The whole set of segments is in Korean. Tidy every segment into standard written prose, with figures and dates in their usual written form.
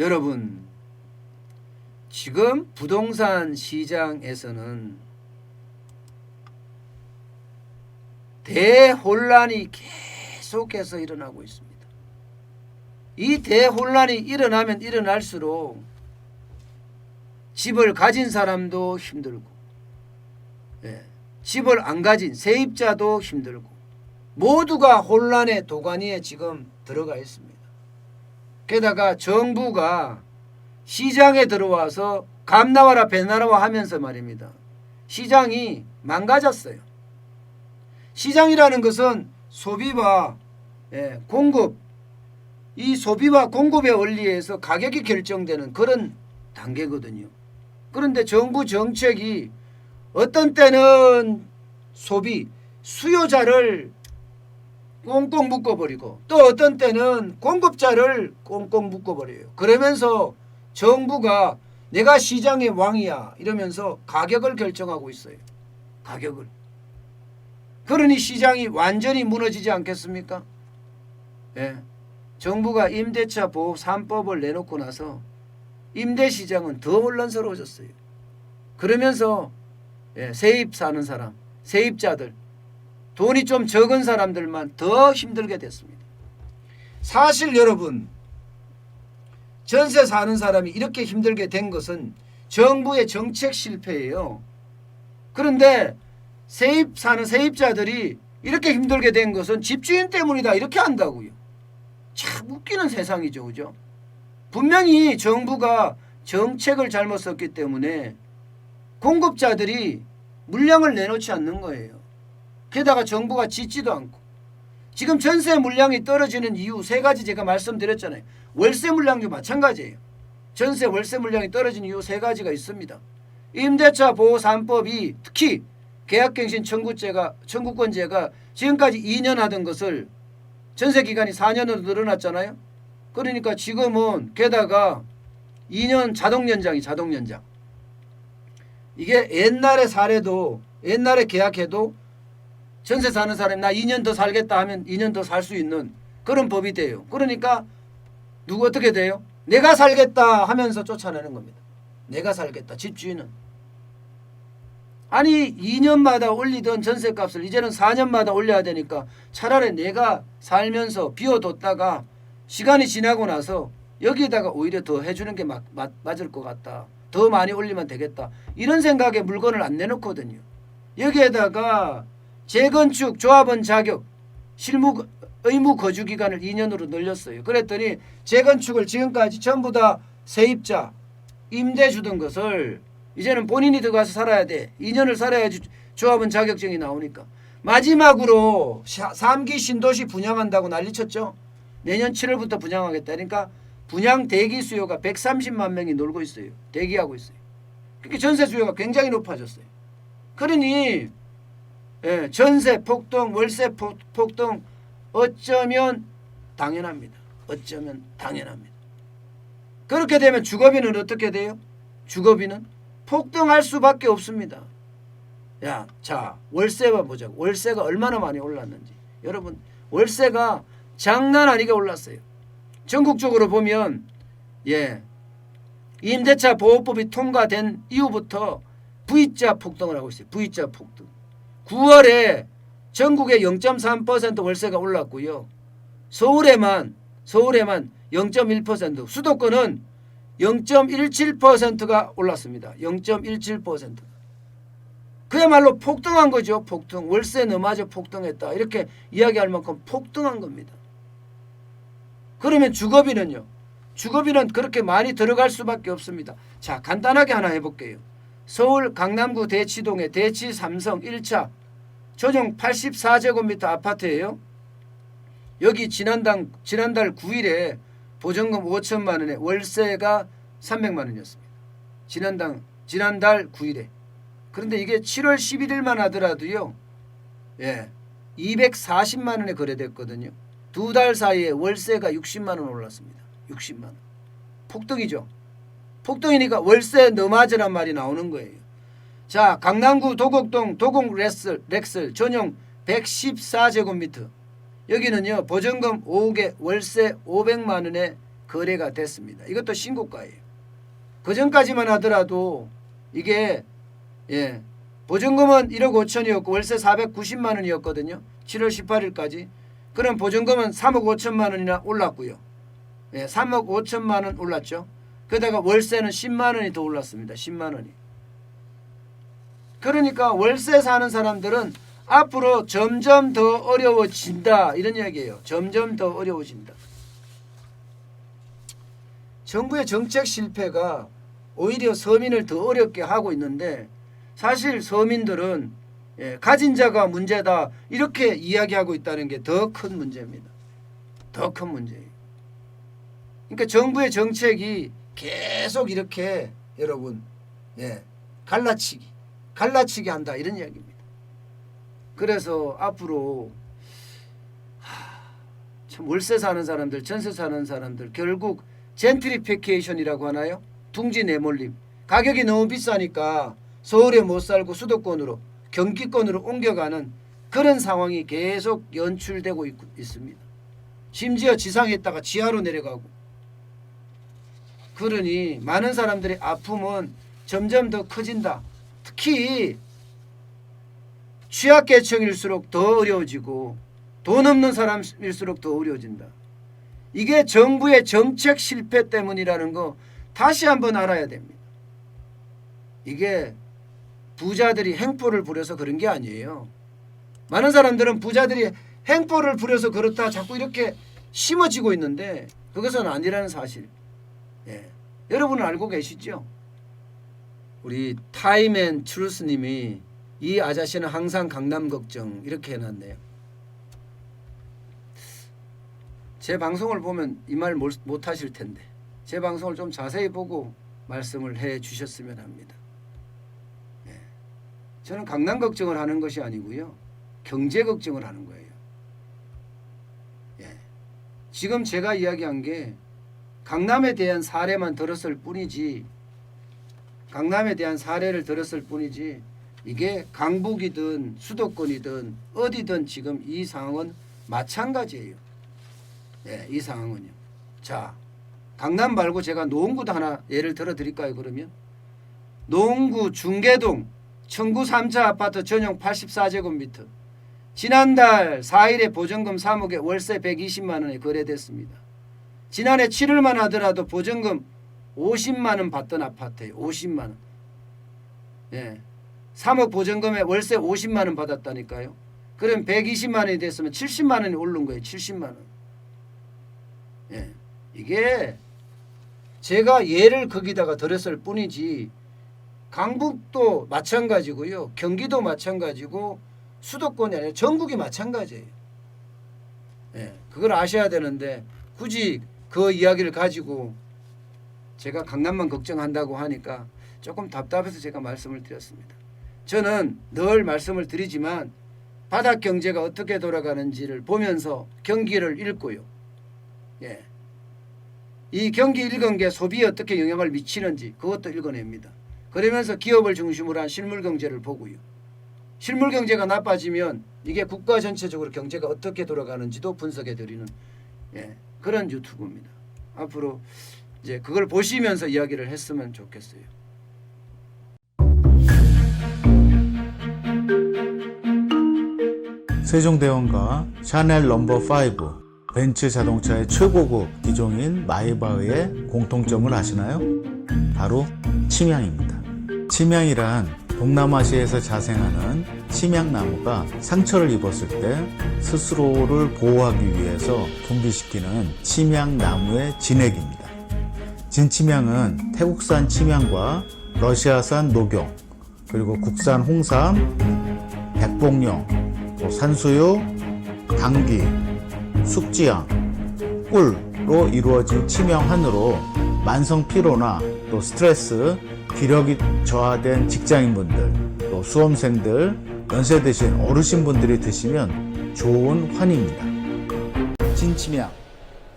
여러분, 지금 부동산 시장에서는 대혼란이 계속해서 일어나고 있습니다. 이 대혼란이 일어나면 일어날수록 집을 가진 사람도 힘들고, 집을 안 가진 세입자도 힘들고, 모두가 혼란의 도가니에 지금 들어가 있습니다. 게다가 정부가 시장에 들어와서 감 나와라 배 나와라 하면서 말입니다. 시장이 망가졌어요. 시장이라는 것은 소비와 공급, 이 소비와 공급의 원리에서 가격이 결정되는 그런 단계거든요. 그런데 정부 정책이 어떤 때는 소비, 수요자를 꽁꽁 묶어버리고 또 어떤 때는 공급자를 꽁꽁 묶어버려요. 그러면서 정부가 내가 시장의 왕이야 이러면서 가격을 결정하고 있어요. 가격을. 그러니 시장이 완전히 무너지지 않겠습니까? 정부가 임대차 보호 3법을 내놓고 나서 임대시장은 더 혼란스러워졌어요. 그러면서 세입 사는 사람, 세입자들, 돈이 좀 적은 사람들만 더 힘들게 됐습니다. 사실 여러분, 전세 사는 사람이 이렇게 힘들게 된 것은 정부의 정책 실패예요. 그런데 세입 사는 세입자들이 이렇게 힘들게 된 것은 집주인 때문이다 이렇게 한다고요. 참 웃기는 세상이죠. 그죠? 분명히 정부가 정책을 잘못 썼기 때문에 공급자들이 물량을 내놓지 않는 거예요. 게다가 정부가 짓지도 않고. 지금 전세 물량이 떨어지는 이유 세 가지 제가 말씀드렸잖아요. 월세 물량도 마찬가지예요. 전세 월세 물량이 떨어지는 이유 세 가지가 있습니다. 임대차 보호 3법이 특히 계약갱신 청구권제가 지금까지 2년 하던 것을 전세 기간이 4년으로 늘어났잖아요. 그러니까 지금은 게다가 2년 자동 연장. 이게 옛날의 사례도 옛날에 계약해도 전세 사는 사람이 나 2년 더 살겠다 하면 2년 더 살 수 있는 그런 법이 돼요. 그러니까 누구 어떻게 돼요? 내가 살겠다 하면서 쫓아내는 겁니다. 내가 살겠다. 집주인은. 아니 2년마다 올리던 전세값을 이제는 4년마다 올려야 되니까 차라리 내가 살면서 비워뒀다가 시간이 지나고 나서 여기에다가 오히려 더 해주는 게 맞을 것 같다. 더 많이 올리면 되겠다. 이런 생각에 물건을 안 내놓거든요. 여기에다가 재건축 조합원 자격 의무 거주 기간을 2년으로 늘렸어요. 그랬더니 재건축을 지금까지 전부 다 세입자 임대 주던 것을 이제는 본인이 들어가서 살아야 돼. 2년을 살아야지 조합원 자격증이 나오니까. 마지막으로 3기 신도시 분양한다고 난리쳤죠. 내년 7월부터 분양하겠다. 그러니까 분양 대기 수요가 130만 명이 놀고 있어요. 대기하고 있어요. 그러니까 전세 수요가 굉장히 높아졌어요. 그러니 전세 폭등, 월세 폭등 어쩌면 당연합니다. 어쩌면 당연합니다. 그렇게 되면 주거비는 어떻게 돼요? 주거비는 폭등할 수밖에 없습니다. 자, 월세만 보자고. 월세가 얼마나 많이 올랐는지. 여러분, 월세가 장난 아니게 올랐어요. 전국적으로 보면 임대차 보호법이 통과된 이후부터 V자 폭등을 하고 있어요. V자 폭등. 9월에 전국에 0.3% 월세가 올랐고요. 서울에만 0.1%, 수도권은 0.17%가 올랐습니다. 0.17%. 그야말로 폭등한 거죠. 폭등. 월세 너마저 폭등했다. 이렇게 이야기할 만큼 폭등한 겁니다. 그러면 주거비는요? 주거비는 그렇게 많이 들어갈 수밖에 없습니다. 자, 간단하게 하나 해볼게요. 서울 강남구 대치동의 대치 삼성 1차 조정 84제곱미터 아파트예요. 여기 지난달 9일에 보증금 5천만 원에 월세가 300만 원이었습니다. 지난달 9일에. 그런데 이게 7월 11일만 하더라도요. 240만 원에 거래됐거든요. 두 달 사이에 월세가 60만 원 올랐습니다. 60만 원. 폭등이죠. 폭등이니까 월세 너마저란 말이 나오는 거예요. 자, 강남구 도곡동 도곡 렉슬 전용 114제곱미터. 여기는요. 보증금 5개 월세 500만 원에 거래가 됐습니다. 이것도 신고가예요. 그 전까지만 하더라도 이게 보증금은 1억 5천이었고 월세 490만 원이었거든요. 7월 18일까지. 그럼 보증금은 3억 5천만 원이나 올랐고요. 3억 5천만 원 올랐죠. 그러다가 월세는 10만 원이 더 올랐습니다. 10만 원이. 그러니까 월세 사는 사람들은 앞으로 점점 더 어려워진다 이런 이야기예요. 점점 더 어려워진다. 정부의 정책 실패가 오히려 서민을 더 어렵게 하고 있는데 사실 서민들은 가진 자가 문제다 이렇게 이야기하고 있다는 게 더 큰 문제입니다. 더 큰 문제예요. 그러니까 정부의 정책이 계속 이렇게 여러분 갈라치기 한다 이런 이야기입니다. 그래서 앞으로 참 월세 사는 사람들 전세 사는 사람들 결국 젠트리피케이션이라고 하나요? 둥지 내몰림. 가격이 너무 비싸니까 서울에 못 살고 수도권으로 경기권으로 옮겨가는 그런 상황이 계속 연출되고 있습니다. 심지어 지상에 있다가 지하로 내려가고. 그러니 많은 사람들의 아픔은 점점 더 커진다. 특히 취약계층일수록 더 어려워지고 돈 없는 사람일수록 더 어려워진다. 이게 정부의 정책 실패 때문이라는 거 다시 한번 알아야 됩니다. 이게 부자들이 행포를 부려서 그런 게 아니에요. 많은 사람들은 부자들이 행포를 부려서 그렇다 자꾸 이렇게 심어지고 있는데 그것은 아니라는 사실. 여러분은 알고 계시죠? 우리 타임앤 트루스님이 이 아저씨는 항상 강남 걱정 이렇게 해놨네요. 제 방송을 보면 이 말 못하실 텐데 제 방송을 좀 자세히 보고 말씀을 해 주셨으면 합니다. 저는 강남 걱정을 하는 것이 아니고요. 경제 걱정을 하는 거예요. 지금 제가 이야기한 게 강남에 대한 사례만 들었을 뿐이지 강남에 대한 사례를 들었을 뿐이지 이게 강북이든 수도권이든 어디든 지금 이 상황은 마찬가지예요. 이 상황은요. 자, 강남 말고 제가 노원구도 하나 예를 들어 드릴까요? 그러면 노원구 중계동 청구 3차 아파트 전용 84제곱미터 지난달 4일에 보증금 3억에 월세 120만 원에 거래됐습니다. 지난해 7월만 하더라도 보증금 50만 원 받던 아파트예요. 50만 원. 3억 보증금에 월세 50만 원 받았다니까요. 그럼 120만 원이 됐으면 70만 원이 오른 거예요. 70만 원. 이게 제가 예를 거기다가 들었을 뿐이지 강북도 마찬가지고요. 경기도 마찬가지고 수도권이 아니라 전국이 마찬가지예요. 그걸 아셔야 되는데 굳이 그 이야기를 가지고 제가 강남만 걱정한다고 하니까 조금 답답해서 제가 말씀을 드렸습니다. 저는 늘 말씀을 드리지만 바닥 경제가 어떻게 돌아가는지를 보면서 경기를 읽고요. 이 경기 읽은 게 소비에 어떻게 영향을 미치는지 그것도 읽어냅니다. 그러면서 기업을 중심으로 한 실물 경제를 보고요. 실물 경제가 나빠지면 이게 국가 전체적으로 경제가 어떻게 돌아가는지도 분석해 드리는 그런 유튜브입니다. 앞으로 이제 그걸 보시면서 이야기를 했으면 좋겠어요. 세종대왕과 샤넬 넘버5 벤츠 자동차의 최고급 기종인 마이바흐의 공통점을 아시나요? 바로 침향입니다. 침향이란 동남아시아에서 자생하는 침향나무가 상처를 입었을 때 스스로를 보호하기 위해서 분비시키는 침향나무의 진액입니다. 진침향은 태국산 침향과 러시아산 녹용, 그리고 국산 홍삼, 백봉령, 산수유, 당귀, 숙지향, 꿀로 이루어진 침향환으로 만성 피로나 또 스트레스, 기력이 저하된 직장인분들, 또 수험생들, 연세 드신 어르신분들이 드시면 좋은 환입니다. 진침향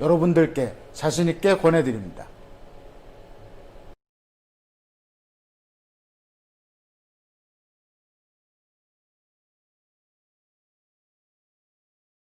여러분들께 자신있게 권해드립니다.